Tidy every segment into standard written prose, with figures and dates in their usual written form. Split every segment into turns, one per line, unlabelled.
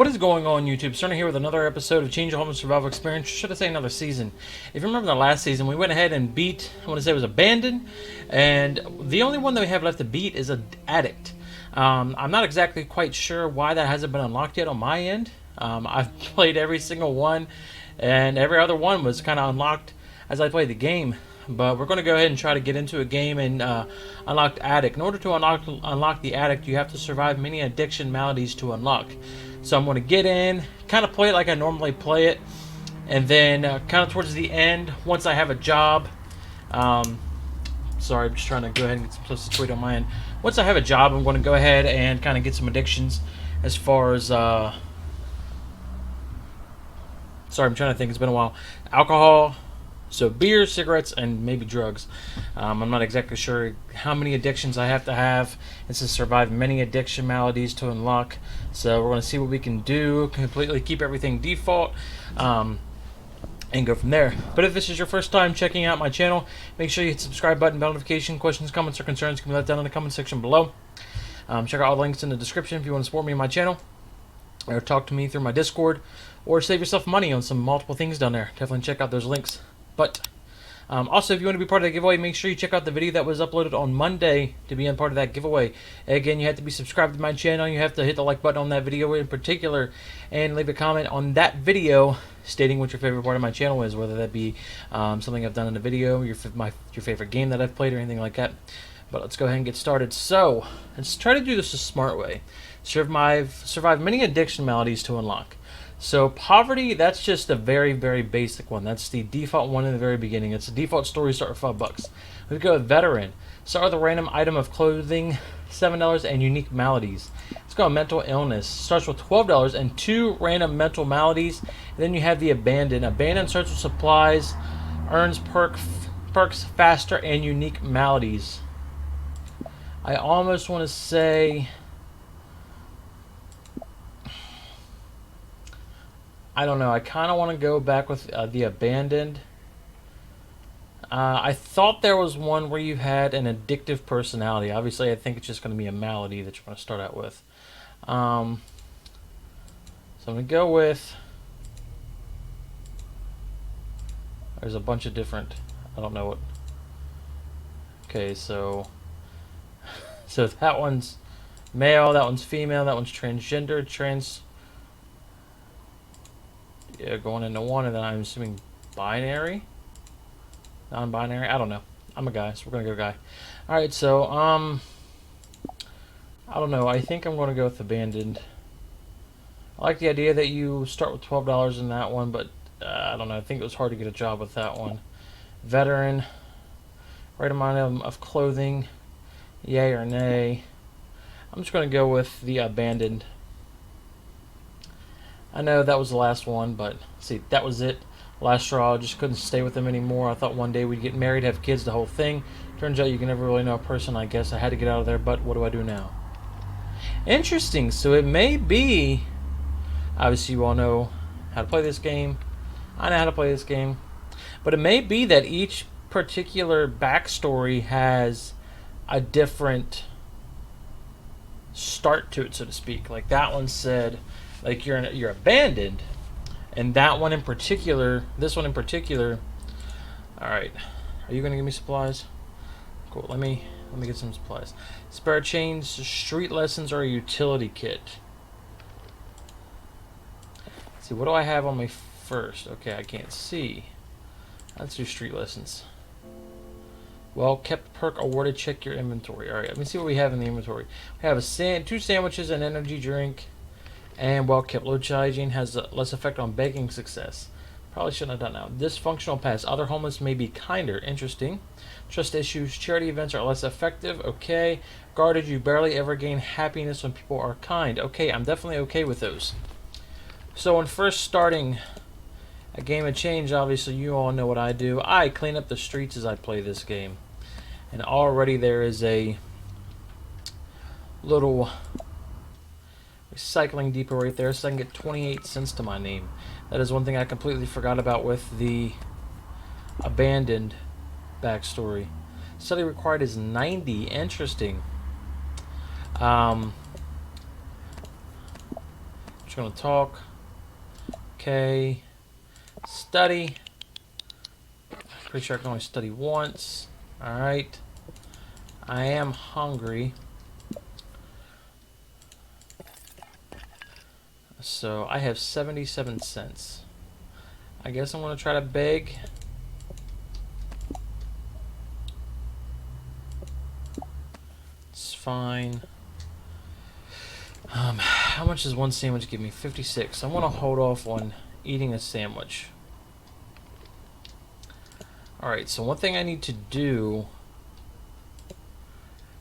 What is going on, YouTube? Starting here with another episode of Change Your Home and Survival Experience. Should I say another season? If you remember the last season, we went ahead and beat, I want to say it was Abandoned, and the only one that we have left to beat is an Addict. I'm not exactly quite sure why that hasn't been unlocked yet on my end. I've played every single one, and every other one was kind of unlocked as I played the game. But we're going to go ahead and try to get into a game and unlock the Addict. In order to unlock the Addict, you have to survive many addiction maladies to unlock. So I'm going to get in, kind of play it like I normally play it, and then kind of towards the end, once I have a job, sorry, I'm just trying to go ahead and get some stuff situated on my end. Once I have a job, I'm going to go ahead and kind of get some addictions as far as, sorry, I'm trying to think, it's been a while, alcohol, so beer, cigarettes, and maybe drugs. I'm not exactly sure how many addictions I have to have and to survive many addiction maladies to unlock. So we're going to see what we can do, completely keep everything default, and go from there. But if this is your first time checking out my channel, make sure you hit the subscribe button, bell notification. Questions, comments, or concerns can be left down in the comment section below. Check out all the links in the description if you want to support me on my channel, or talk to me through my Discord, or save yourself money on some multiple things down there. Definitely check out those links. But also, if you want to be part of the giveaway, make sure you check out the video that was uploaded on Monday to be a part of that giveaway. Again, you have to be subscribed to my channel. You have to hit the like button on that video in particular and leave a comment on that video stating what your favorite part of my channel is, whether that be something I've done in the video, your favorite game that I've played, or anything like that. But let's go ahead and get started. So let's try to do this a smart way. Survive many addiction maladies to unlock. So poverty, that's just a very, very basic one. That's the default one in the very beginning. It's a default story, start with $5. We go with veteran. Start with a random item of clothing, $7, and unique maladies. Let's go with mental illness. Starts with $12 and 2 random mental maladies. And then you have the abandoned. Abandoned starts with supplies, earns perks faster, and unique maladies. I almost want to say, I don't know. I kind of want to go back with the Abandoned. I thought there was one where you had an addictive personality. Obviously, I think it's just going to be a malady that you're going to start out with. So I'm going to go with... There's a bunch of different... I don't know what... Okay, so... So that one's male, that one's female, that one's transgender, Yeah, going into one, and then I'm assuming binary, non-binary. I don't know. I'm a guy, so we're gonna go guy. All right, so I don't know. I think I'm gonna go with abandoned. I like the idea that you start with $12 in that one, but I don't know. I think it was hard to get a job with that one. Veteran, right amount of clothing, yay or nay. I'm just gonna go with the abandoned. I know that was the last one, but see, that was it. Last straw, I just couldn't stay with them anymore. I thought one day we'd get married, have kids, the whole thing. Turns out you can never really know a person, I guess. I had to get out of there, but what do I do now? Interesting, so it may be... Obviously, you all know how to play this game. I know how to play this game. But it may be that each particular backstory has a different start to it, so to speak. Like that one said... Like you're abandoned, and that one in particular, this one in particular. All right, are you gonna give me supplies? Cool. Let me get some supplies. Spare chains, street lessons, or a utility kit. Let's see, what do I have on me first? Okay, I can't see. Let's do street lessons. Well, kept perk awarded. Check your inventory. All right, let me see what we have in the inventory. We have 2 sandwiches, an energy drink. And well-kept. Low hygiene has less effect on baking success. Probably shouldn't have done that. Dysfunctional past. Other homeless may be kinder. Interesting. Trust issues. Charity events are less effective. Okay. Guarded. You barely ever gain happiness when people are kind. Okay, I'm definitely okay with those. So when first starting a game of change, obviously you all know what I do. I clean up the streets as I play this game. And already there is a little... recycling depot right there, so I can get 28 cents to my name. That is one thing I completely forgot about with the abandoned backstory. Study required is 90. Interesting. Just gonna talk. Okay. Study. Pretty sure I can only study once. Alright. I am hungry. So I have 77 cents. I guess I'm gonna try to beg. It's fine. How much does one sandwich give me? 56. I want to hold off on eating a sandwich. Alright, so one thing I need to do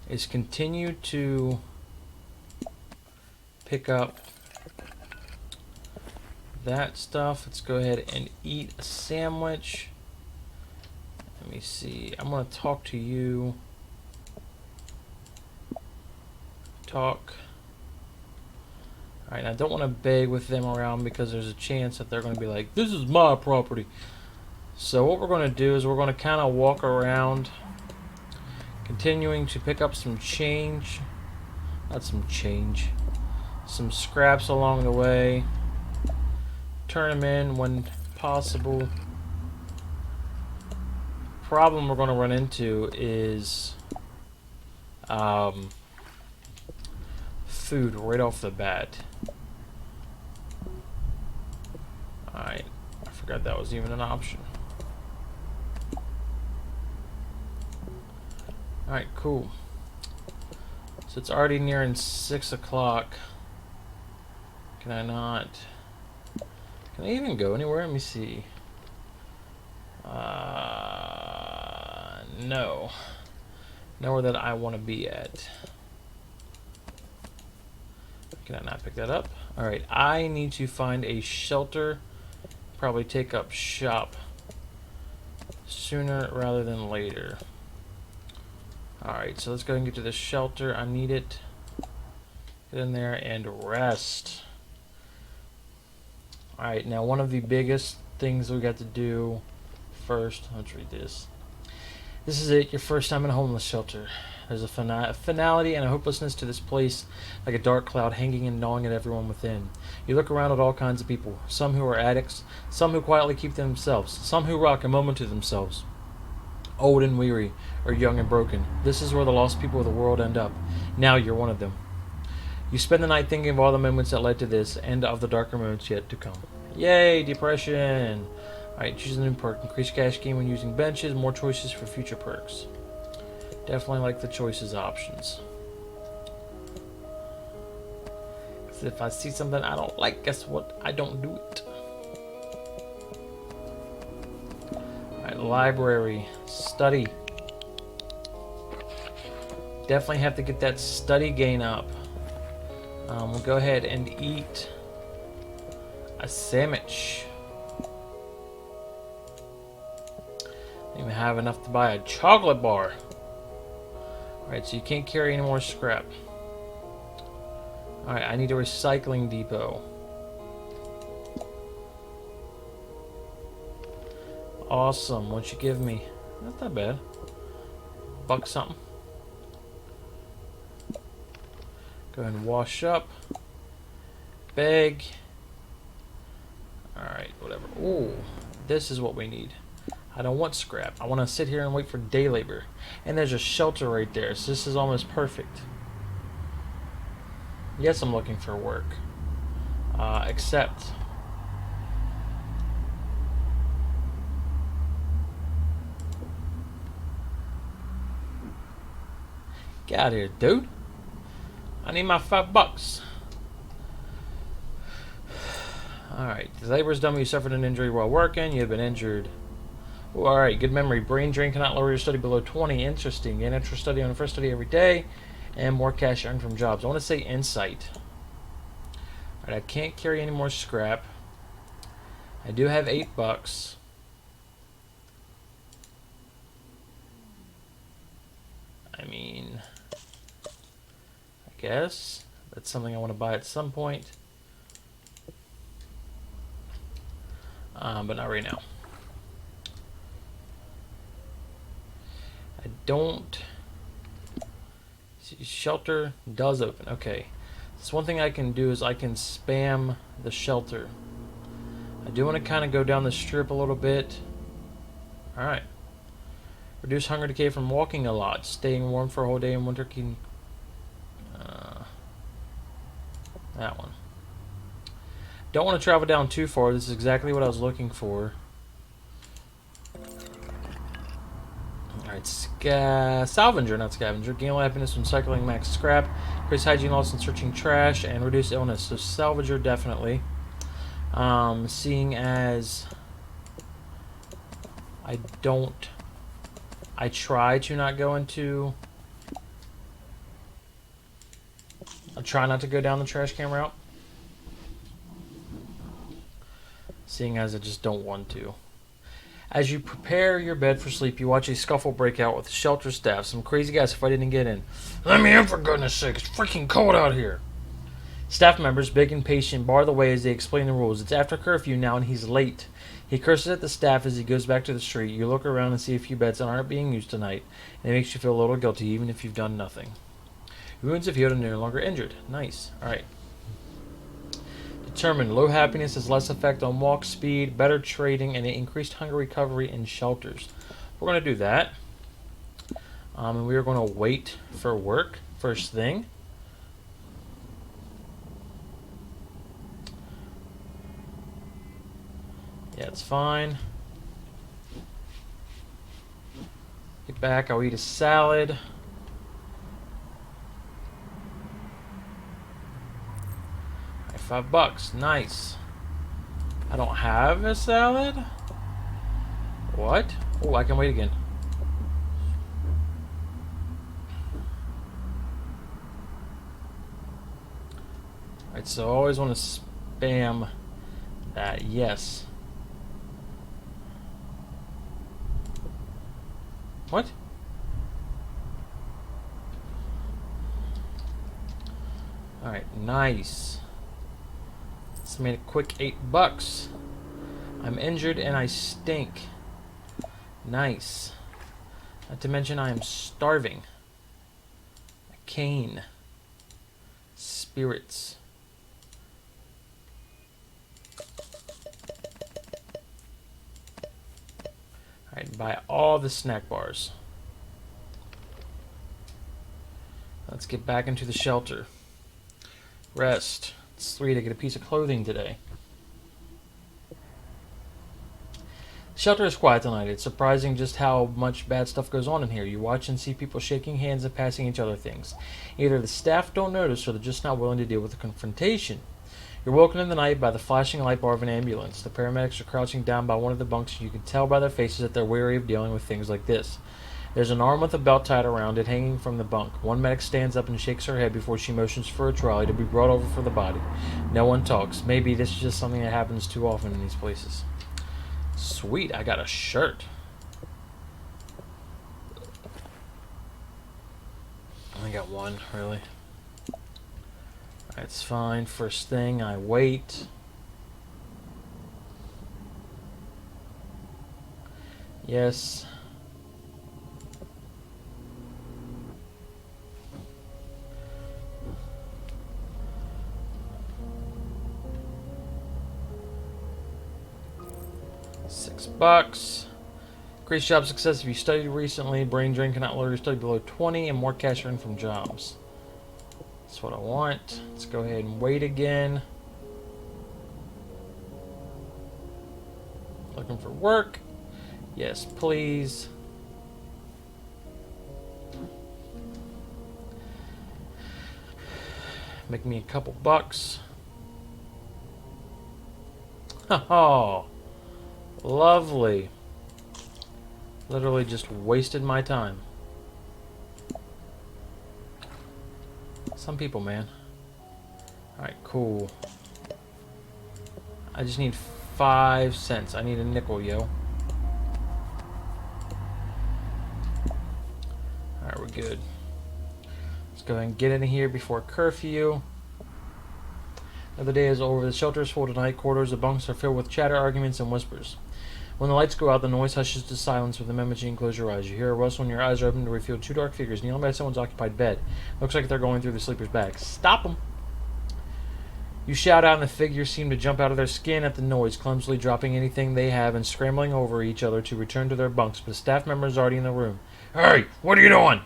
is continue to pick up that stuff. Let's go ahead and eat a sandwich. Let me see. I'm going to talk to you. Talk. Alright, I don't want to beg with them around because there's a chance that they're going to be like, this is my property. So what we're going to do is we're going to kind of walk around, continuing to pick up some change. Not some change. Some scraps along the way. Turn them in when possible. Problem we're going to run into is food right off the bat. Alright, I forgot that was even an option. Alright, cool. So it's already nearing 6 o'clock. Can I not? Can I even go anywhere? Let me see. No. Nowhere that I want to be at. Can I not pick that up? Alright, I need to find a shelter. Probably take up shop sooner rather than later. Alright, so let's go and get to the shelter. I need it. Get in there and rest. Alright, now one of the biggest things we got to do first. Let's read this. This is it, your first time in a homeless shelter. There's a finality and a hopelessness to this place, like a dark cloud hanging and gnawing at everyone within. You look around at all kinds of people, some who are addicts, some who quietly keep to themselves, some who rock a moment to themselves. Old and weary, or young and broken. This is where the lost people of the world end up. Now you're one of them. You spend the night thinking of all the moments that led to this, and of the darker moments yet to come. Yay, depression! Alright, choose a new perk. Increase cash gain when using benches, more choices for future perks. Definitely like the choices options. So if I see something I don't like, guess what? I don't do it. Alright, library. Study. Definitely have to get that study gain up. We'll go ahead and eat a sandwich. Don't even have enough to buy a chocolate bar. Alright, so you can't carry any more scrap. Alright, I need a recycling depot. Awesome. What you give me? Not that bad. Buck something. Go ahead and wash up. Beg. Alright, whatever. Ooh, this is what we need. I don't want scrap. I want to sit here and wait for day labor. And there's a shelter right there, so this is almost perfect. Yes, I'm looking for work. Except... Get out of here, dude. I need my $5. Alright, the labor is done when you suffered an injury while working. You have been injured. Alright, good memory. Brain drain cannot lower your study below 20. Interesting. Gain extra study on the first study every day. And more cash earned from jobs. I want to say insight. Alright, I can't carry any more scrap. I do have $8. I mean, I guess that's something I want to buy at some point. But not right now. I don't see shelter does open. Okay, So one thing I can do is I can spam the shelter. I do want to kind of go down the strip a little bit. Alright. Reduce hunger decay from walking a lot. Staying warm for a whole day in winter can... that one. Don't want to travel down too far. This is exactly what I was looking for. Alright, Salvager, not Scavenger. Gain happiness from cycling max scrap. Increase hygiene loss in searching trash. And reduce illness. So Salvager, definitely. Seeing as... I try to not go into... I try not to go down the trash can route. Seeing as I just don't want to. As you prepare your bed for sleep, you watch a scuffle break out with the shelter staff. Some crazy guys fighting to get in. Let me in, for goodness sake. It's freaking cold out here. Staff members, big and patient, bar the way as they explain the rules. It's after curfew now and he's late. He curses at the staff as he goes back to the street. You look around and see a few beds that aren't being used tonight. And it makes you feel a little guilty even if you've done nothing. Your wounds have healed and you're no longer injured. Nice. Alright. Determined. Low happiness has less effect on walk speed, better trading, and increased hunger recovery in shelters. We're going to do that. And we are going to wait for work first thing. Yeah, it's fine. Get back. I'll eat a salad. $5. Nice. I don't have a salad? What? Oh, I can wait again. Alright, so I always want to spam that. Yes. What? Alright, nice. So I made a quick $8. I'm injured and I stink. Nice. Not to mention I am starving. A cane. Spirits. Alright, buy all the snack bars. Let's get back into the shelter. Rest. It's 3 to get a piece of clothing today. The shelter is quiet tonight. It's surprising just how much bad stuff goes on in here. You watch and see people shaking hands and passing each other things. Either the staff don't notice or they're just not willing to deal with the confrontation. You're woken in the night by the flashing light bar of an ambulance. The paramedics are crouching down by one of the bunks and you can tell by their faces that they're wary of dealing with things like this. There's an arm with a belt tied around it hanging from the bunk. One medic stands up and shakes her head before she motions for a trolley to be brought over for the body. No one talks. Maybe this is just something that happens too often in these places. Sweet, I got a shirt. I only got one, really. That's fine. First thing, I wait. Yes. $6. Increased job success if you studied recently. Brain drain cannot lower your study below 20 and more cash earned from jobs. That's what I want. Let's go ahead and wait again. Looking for work. Yes, please. Make me a couple bucks. Oh, lovely. Literally just wasted my time. Some people, man. Alright, cool. I just need 5 cents. I need a nickel, yo. Alright, we're good. Let's go ahead and get in here before curfew. Another day is over. The shelter is full tonight. Corridors, the bunks are filled with chatter, arguments, and whispers. When the lights go out, the noise hushes to silence with the mimicking. Close your eyes. You hear a rustle and your eyes are open to reveal 2 dark figures kneeling by someone's occupied bed. Looks like they're going through the sleeper's bag. Stop them! You shout out and the figures seem to jump out of their skin at the noise, clumsily dropping anything they have and scrambling over each other to return to their bunks, but a staff member is already in the room. Hey, what are you doing?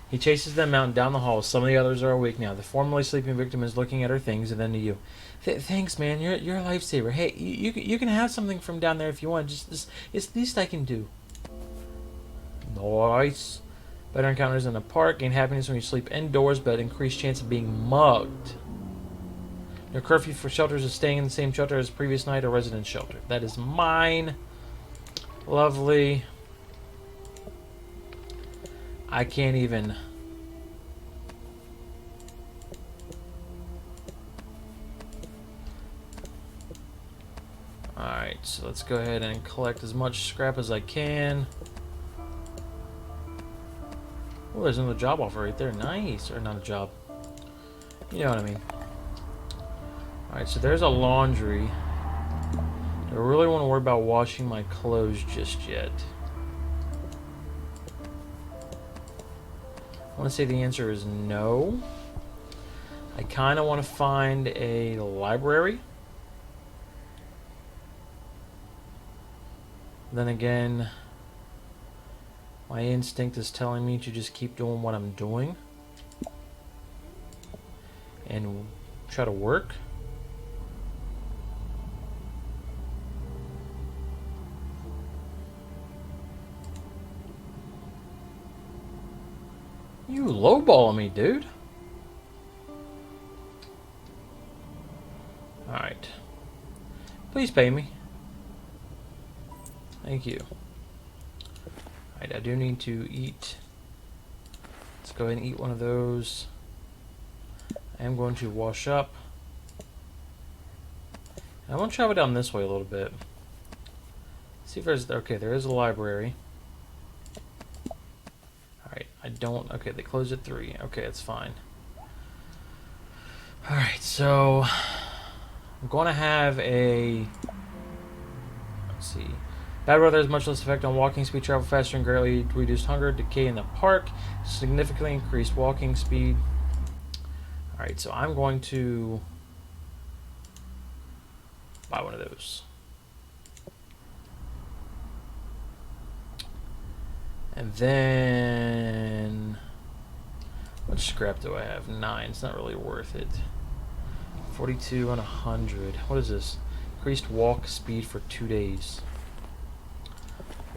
He chases them out and down the hall. Some of the others are awake now. The formerly sleeping victim is looking at her things and then to you. Thanks, man. You're a lifesaver. Hey, you can have something from down there if you want. Just it's the least I can do. Nice. Better encounters in the park. Gain happiness when you sleep indoors, but increased chance of being mugged. No curfew for shelters is staying in the same shelter as the previous night or residence shelter. That is mine. Lovely. I can't even... Alright, so let's go ahead and collect as much scrap as I can. Oh, there's another job offer right there. Nice. Or not a job. You know what I mean. Alright, so there's a laundry. Do I really want to worry about washing my clothes just yet? I want to say the answer is no. I kind of want to find a library. Then again, my instinct is telling me to just keep doing what I'm doing and try to work. You lowballing me, dude. Alright. Please pay me. Thank you. Alright, I do need to eat. Let's go ahead and eat one of those. I am going to wash up. I want to travel down this way a little bit. See if there's... Okay, there is a library. Alright, I don't... Okay, they closed at 3. Okay, it's fine. Alright, so... I'm going to have a... Let's see... Bad weather has much less effect on walking speed, travel faster, and greatly reduced hunger, decay in the park, significantly increased walking speed. Alright, so I'm going to buy one of those. And then... What scrap do I have? 9. It's not really worth it. 42 and 100. What is this? Increased walk speed for 2 days.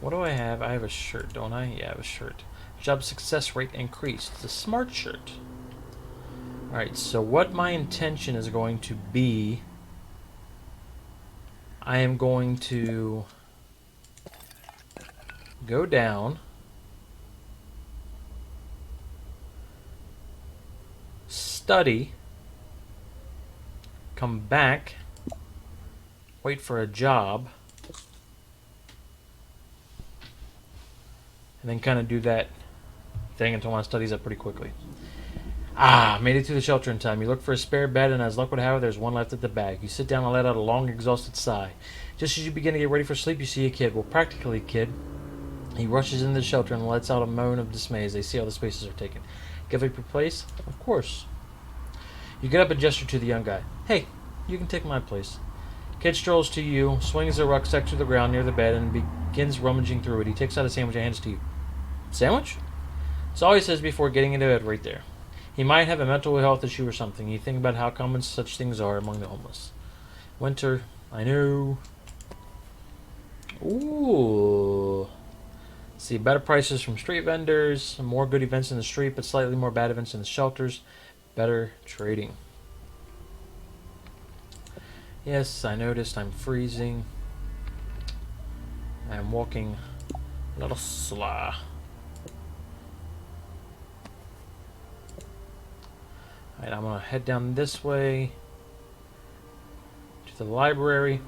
What do I have? I have a shirt, don't I? Yeah, I have a shirt. Job success rate increased. It's a smart shirt. Alright, so what my intention is going to be... I am going to... go down... study... come back... wait for a job... and then kind of do that thing until my studies up pretty quickly. Ah, made it to the shelter in time. You look for a spare bed, and as luck would have it, there's one left at the back. You sit down and let out a long, exhausted sigh. Just as you begin to get ready for sleep, you see a kid. Well, practically a kid. He rushes into the shelter and lets out a moan of dismay as they see how the spaces are taken. Give up your place? Of course. You get up and gesture to the young guy. Hey, you can take my place. Kid strolls to you, swings a rucksack to the ground near the bed, and begins rummaging through it. He takes out a sandwich and hands it to you. Sandwich? That's all he says before getting into bed right there. He might have a mental health issue or something. You think about how common such things are among the homeless. Winter, I know. Ooh. See, better prices from street vendors, more good events in the street, but slightly more bad events in the shelters. Better trading. Yes, I noticed I'm freezing. I'm walking a little slow. Alright, I'm going to head down this way to the library.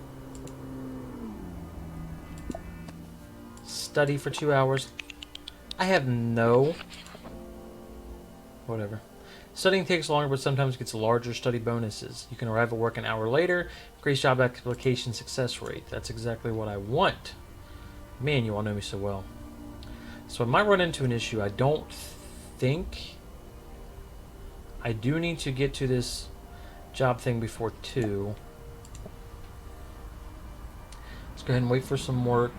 Study for 2 hours. I have no... Whatever. Studying takes longer, but sometimes gets larger study bonuses. You can arrive at work an hour later. Increase job application success rate. That's exactly what I want. Man, you all know me so well. So I might run into an issue. I don't think... I do need to get to this job thing before 2. Let's go ahead and wait for some work.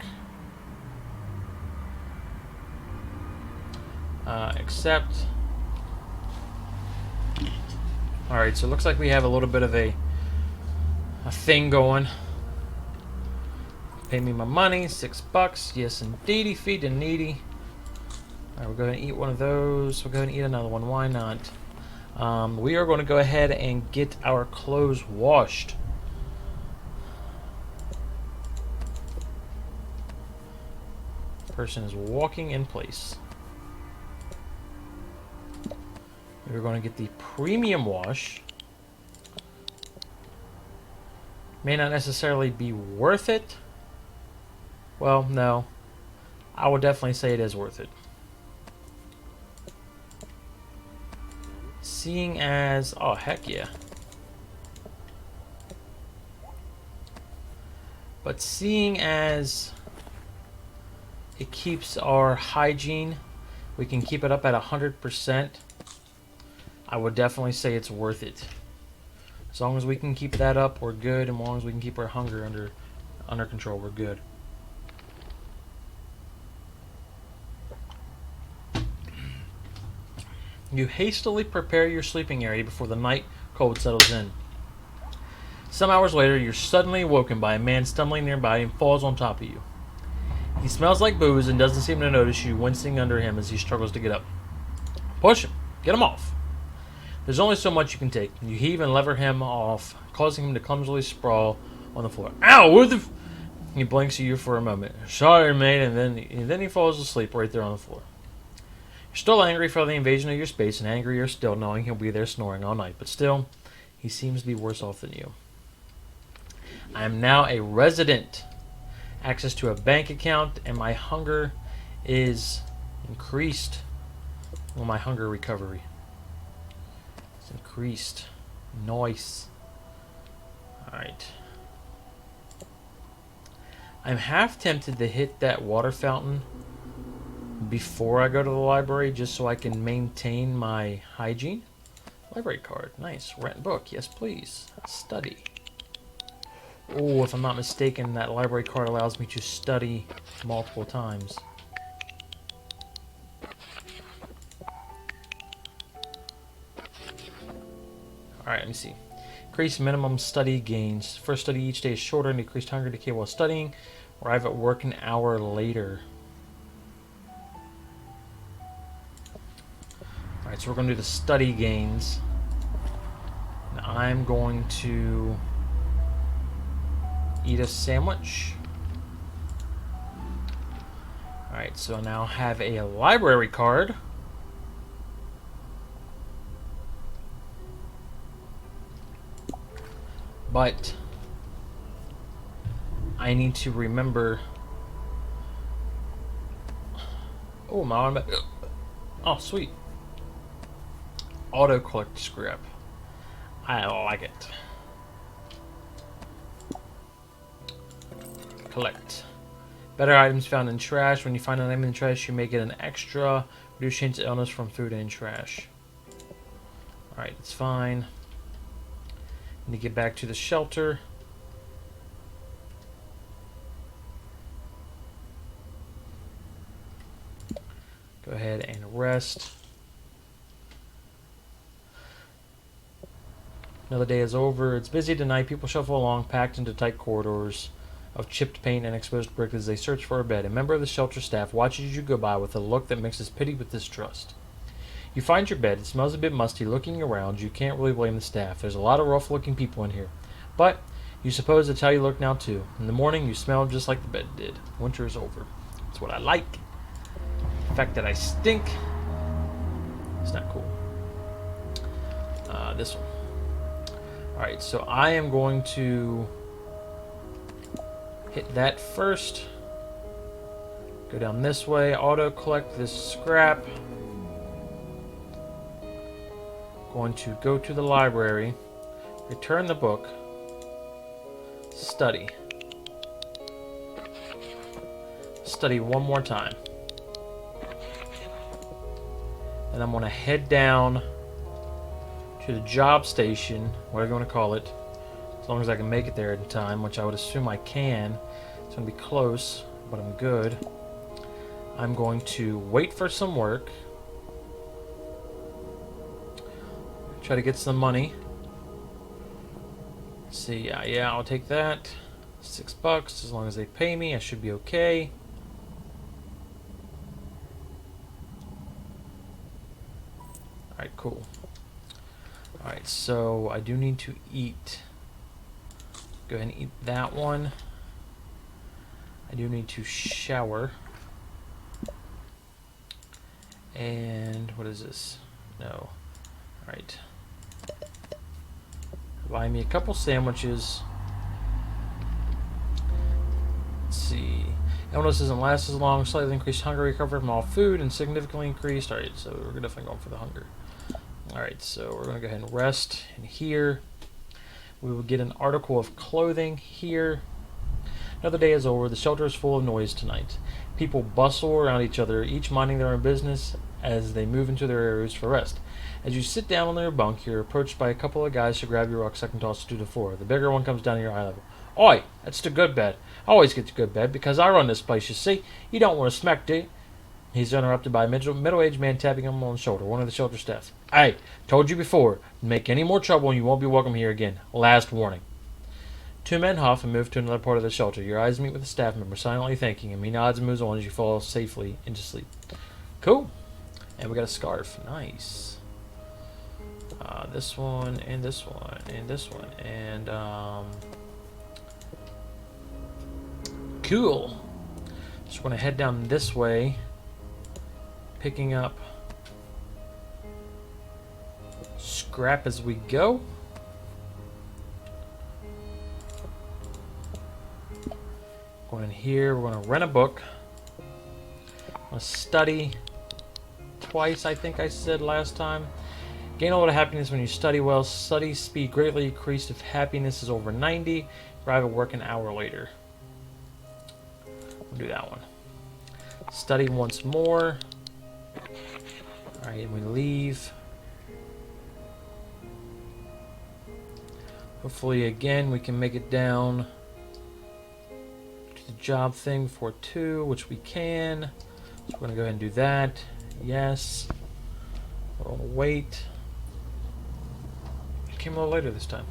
Accept. Alright, so it looks like we have a little bit of a thing going. Pay me my money, $6. Yes, indeedy, feed the needy. Alright, we'll go ahead and eat one of those. We'll go ahead and eat another one. Why not? We are going to go ahead and get our clothes washed. Person is walking in place. We're going to get the premium wash. May not necessarily be worth it. Well, no. I would definitely say it is worth it. Seeing as... oh, heck yeah. But seeing as it keeps our hygiene, we can keep it up at 100%. I would definitely say it's worth it. As long as we can keep that up, we're good. And as long as we can keep our hunger under control, we're good. You hastily prepare your sleeping area before the night cold settles in. Some hours later, you're suddenly awoken by a man stumbling nearby and falls on top of you. He smells like booze and doesn't seem to notice you, wincing under him as he struggles to get up. Push him. Get him off. There's only so much you can take. You heave and lever him off, causing him to clumsily sprawl on the floor. Ow! What the f... He blinks at you for a moment. Sorry, mate, and then he falls asleep right there on the floor. You're still angry for the invasion of your space, and angrier still knowing he'll be there snoring all night. But still, he seems to be worse off than you. I am now a resident. Access to a bank account, and my hunger is increased. Well, my hunger recovery. Increased. Nice. Alright. I'm half tempted to hit that water fountain before I go to the library just so I can maintain my hygiene. Library card. Nice. Rent book. Yes, please. Study. Oh, if I'm not mistaken, that library card allows me to study multiple times. Alright, let me see. Increase minimum study gains. First study each day is shorter and decreased hunger decay while studying. Arrive at work an hour later. Alright, so we're going to do the study gains. And I'm going to eat a sandwich. Alright, so I now have a library card. But I need to remember. Oh, my. Oh, sweet. Auto collect scrap. I like it. Collect. Better items found in trash. When you find an item in trash, you may get an extra. Reduce chance of illness from food and trash. Alright, it's fine. Need to get back to the shelter. Go ahead and rest. Another day is over. It's busy tonight. People shuffle along, packed into tight corridors of chipped paint and exposed brick as they search for a bed. A member of the shelter staff watches you go by with a look that mixes pity with distrust. You find your bed. It smells a bit musty. Looking around, you can't really blame the staff. There's a lot of rough-looking people in here. But you suppose that's how you look now, too. In the morning, you smell just like the bed did. Winter is over. That's what I like. The fact that I stink, it's not cool. This one. Alright, so I am going to hit that first. Go down this way. Auto-collect this scrap. Going to go to the library, return the book, study. Study one more time. And I'm going to head down to the job station, whatever you want to call it, as long as I can make it there in time, which I would assume I can. It's going to be close, but I'm good. I'm going to wait for some work. Try to get some money. Let's see, yeah, I'll take that. $6, as long as they pay me, I should be okay. Alright, cool. Alright, so I do need to eat. Go ahead and eat that one. I do need to shower. And what is this? No. Alright. Buy me a couple sandwiches. Let's see. Illness doesn't last as long. Slightly increased hunger, recover from all food, and significantly increased. Alright, so we're definitely going for the hunger. Alright, so we're going to go ahead and rest in here. We will get an article of clothing here. Another day is over. The shelter is full of noise tonight. People bustle around each other, each minding their own business as they move into their areas for rest. As you sit down on your bunk, you're approached by a couple of guys who grab your rucksack and toss it to the floor. The bigger one comes down to your eye level. Oi, that's the good bed. I always get the good bed because I run this place, you see. You don't want to smack, do you? He's interrupted by a middle-aged man tapping him on the shoulder, one of the shelter staff. Hey, told you before, make any more trouble and you won't be welcome here again. Last warning. Two men huff and move to another part of the shelter. Your eyes meet with the staff member, silently thanking him. He nods and moves on as you fall safely into sleep. Cool. And we got a scarf. Nice. This one, and this one, and this one, and, cool. So we're going to head down this way, picking up scrap as we go. Going in here, we're going to rent a book. I'm going to study twice, I think I said last time. Gain a lot of happiness when you study well. Study speed greatly increased if happiness is over 90. Arrive at work an hour later. We'll do that one. Study once more. Alright, and we leave. Hopefully, again, we can make it down to the job thing before 2, which we can. So we're going to go ahead and do that. Yes. We'll wait. Came a little later this time.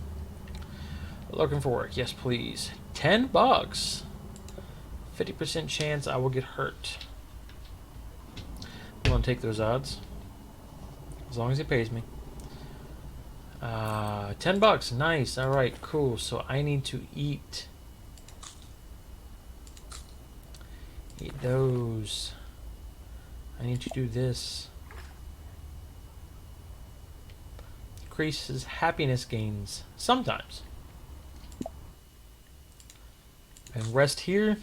Looking for work. Yes, please. $10. 50% chance I will get hurt. I'm going to take those odds. As long as he pays me. $10. Nice. Alright, cool. So I need to eat. Eat those. I need to do this. Increases happiness gains sometimes. And rest here.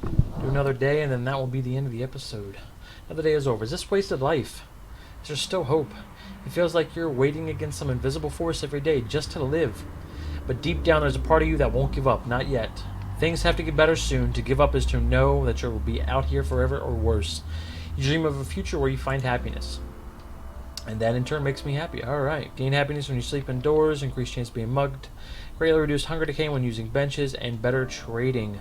Do another day, and then that will be the end of the episode. Another day is over. Is this wasted life? Is there still hope? It feels like you're waiting against some invisible force every day just to live. But deep down, there's a part of you that won't give up. Not yet. Things have to get better soon. To give up is to know that you will be out here forever or worse. You dream of a future where you find happiness. And that in turn makes me happy. Alright. Gain happiness when you sleep indoors. Increase chance of being mugged. Greatly reduce hunger decay when using benches. And better trading.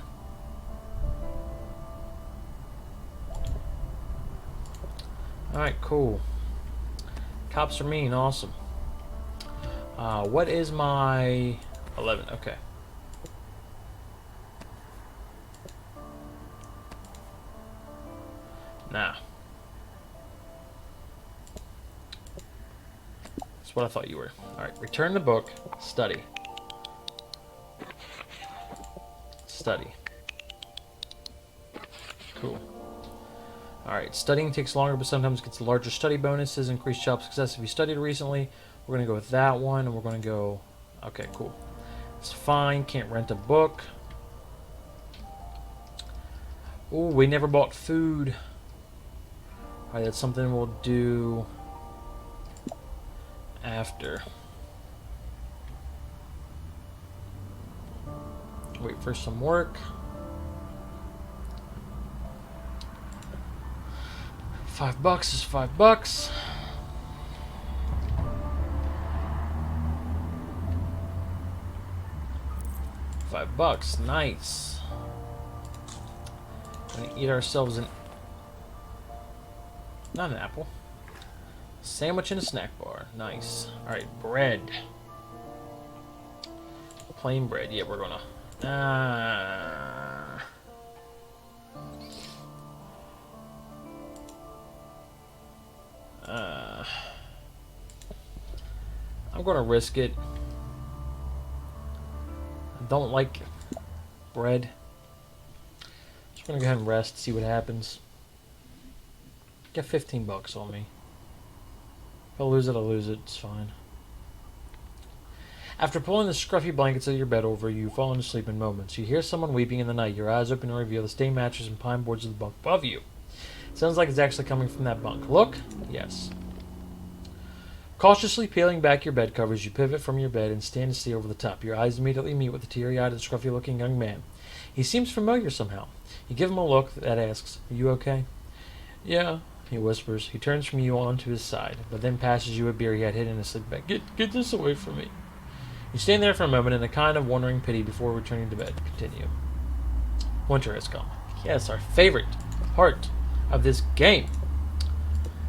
Alright, cool. Cops are mean. Awesome. What is my... 11. Okay. Nah. That's what I thought you were. Alright, return the book. Study. Study. Cool. Alright, studying takes longer, but sometimes gets larger study bonuses. Increased job success if you studied recently. We're going to go with that one, and we're going to go... Okay, cool. It's fine. Can't rent a book. Ooh, we never bought food. Alright, that's something we'll do after. Wait for some work. $5 is $5. $5. Nice. Gonna eat ourselves not an apple. Sandwich and a snack bar. Nice. Alright, bread. Plain bread. Yeah, we're gonna... I'm gonna risk it. I don't like bread. Just gonna go ahead and rest, see what happens. Get $15 on me. If I lose it, I lose it. It's fine. After pulling the scruffy blankets of your bed over you, fall into sleep in moments. You hear someone weeping in the night. Your eyes open and reveal the stained mattress and pine boards of the bunk above you. It sounds like it's actually coming from that bunk. Look? Yes. Cautiously peeling back your bed covers, you pivot from your bed and stand to see over the top. Your eyes immediately meet with the teary-eyed and scruffy-looking young man. He seems familiar somehow. You give him a look that asks, "Are you okay?" "Yeah," he whispers. He turns from you onto his side, but then passes you a beer he had hidden in his sleep bag. Get this away from me." You stand there for a moment in a kind of wondering pity before returning to bed. Continue. Winter has come. Yes, our favorite part of this game.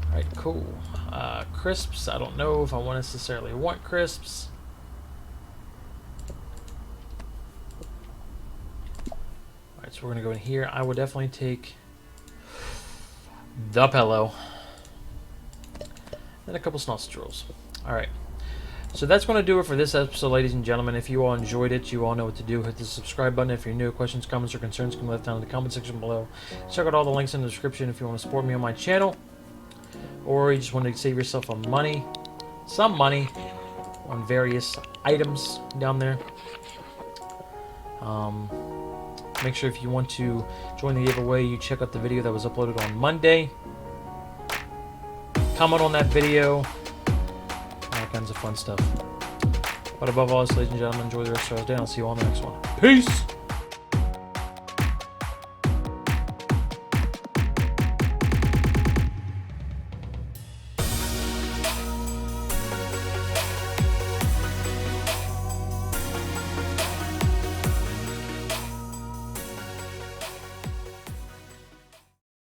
Alright, cool. Crisps. I don't know if I necessarily want crisps. Alright, so we're going to go in here. I would definitely take the pillow. And a couple sausage rolls. Alright. So that's going to do it for this episode, ladies and gentlemen. If you all enjoyed it, you all know what to do. Hit the subscribe button. If you're new, questions, comments, or concerns can be left down in the comment section below. Check out all the links in the description if you want to support me on my channel. Or you just want to save yourself some money on various items down there. Make sure if you want to join the giveaway, you check out the video that was uploaded on Monday. Comment on that video. All kinds of fun stuff. But above all else, ladies and gentlemen, enjoy the rest of your day. I'll see you all in the next one. Peace!